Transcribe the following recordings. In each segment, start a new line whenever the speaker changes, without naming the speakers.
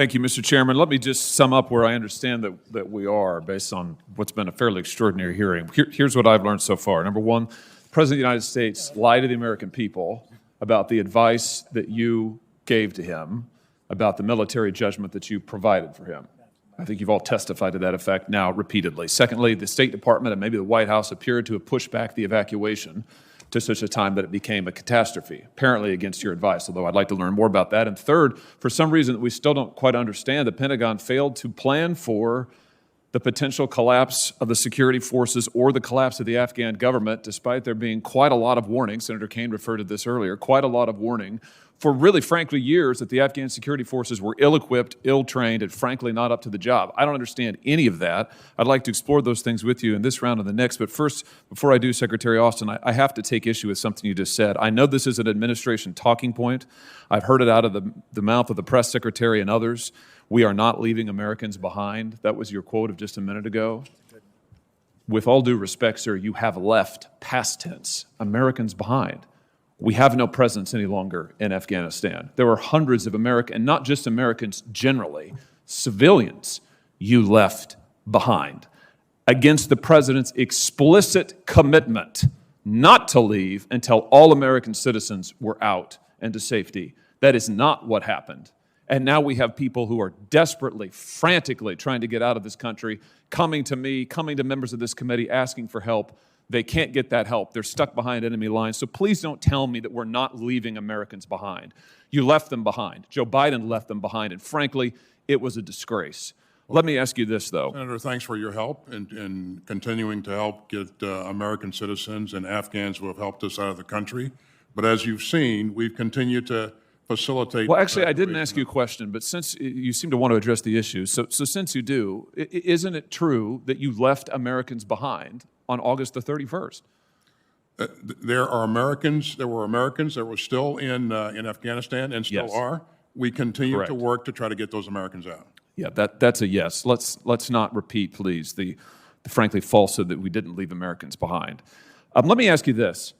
Thank you, Mr. Chairman. Let me just sum up where I understand that we are based on what's been a fairly extraordinary hearing. Here's what I've learned so far. Number one, the President of the United States lied to the American people about the advice that you gave to him about the military judgment that you provided for him. I think you've all testified to that effect now repeatedly. Secondly, the State Department and maybe the White House appeared to have pushed back the evacuation to such a time that it became a catastrophe, apparently against your advice, although I'd like to learn more about that. And third, for some reason that we still don't quite understand, the Pentagon failed to plan for the potential collapse of the security forces or the collapse of the Afghan government, despite there being quite a lot of warning, Senator Kaine referred to this earlier, quite a lot of warning for really, frankly, years that the Afghan security forces were ill-equipped, ill-trained, and frankly not up to the job. I don't understand any of that. I'd like to explore those things with you in this round and the next, but first, before I do, Secretary Austin, I have to take issue with something you just said. I know this is an administration talking point. I've heard it out of the mouth of the press secretary and others. We are not leaving Americans behind. That was your quote of just a minute ago. With all due respect, sir, you have left, past tense, Americans behind. We have no presence any longer in Afghanistan. There were hundreds of Americans, and not just Americans generally, civilians you left behind against the president's explicit commitment not to leave until all American citizens were out and to safety. That is not what happened. And now we have people who are desperately, frantically trying to get out of this country, coming to me, coming to members of this committee, asking for help. They can't get that help. They're stuck behind enemy lines. So please don't tell me that we're not leaving Americans behind. You left them behind. Joe Biden left them behind. And frankly, it was a disgrace. Let me ask you this, though.
Senator, thanks for your help in continuing to help get American citizens and Afghans who have helped us out of the country. But as you've seen, we've continued to facilitate.
Well, actually, I didn't ask you a question, but since you seem to want to address the issue, so since you do, isn't it true that you left Americans behind on August the 31st?
There were Americans that were still in Afghanistan and still are. We continue to work to try to get those Americans out.
Yeah, that's a yes. Let's not repeat, please, the frankly falsehood that we didn't leave Americans behind. Let me ask you this.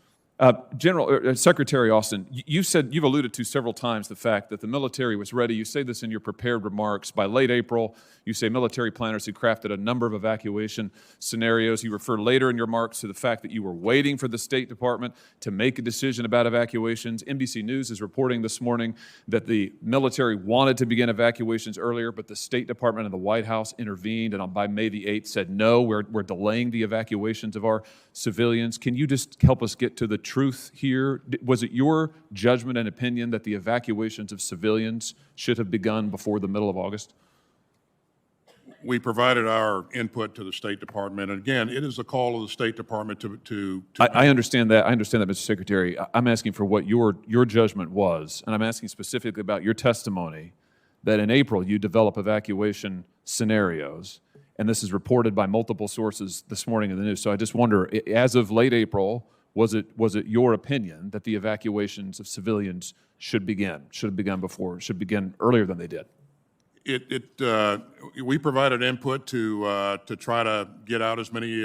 Secretary Austin, you've alluded to several times the fact that the military was ready. You say this in your prepared remarks. By late April, you say military planners had crafted a number of evacuation scenarios. You refer later in your remarks to the fact that you were waiting for the State Department to make a decision about evacuations. NBC News is reporting this morning that the military wanted to begin evacuations earlier, but the State Department and the White House intervened, and by May the 8th said, no, we're delaying the evacuations of our civilians. Can you just help us get to the truth here? Was it your judgment and opinion that the evacuations of civilians should have begun before the middle of August?
We provided our input to the State Department. And again, it is the call of the State Department to
I understand that. I understand that, Mr. Secretary. I'm asking for what your judgment was, and I'm asking specifically about your testimony that in April you develop evacuation scenarios, and this is reported by multiple sources this morning in the news. So I just wonder, as of late April, was it your opinion that the evacuations of civilians should have begun earlier than they did?
We provided input to try to get out as many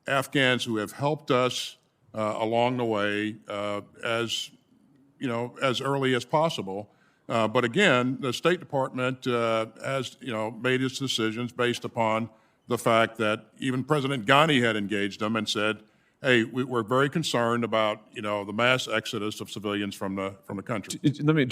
Afghans who have helped us along the way as early as possible. But again, the State Department has made its decisions based upon the fact that even President Ghani had engaged them and said, hey, we're very concerned about the mass exodus of civilians from the country.
Let me,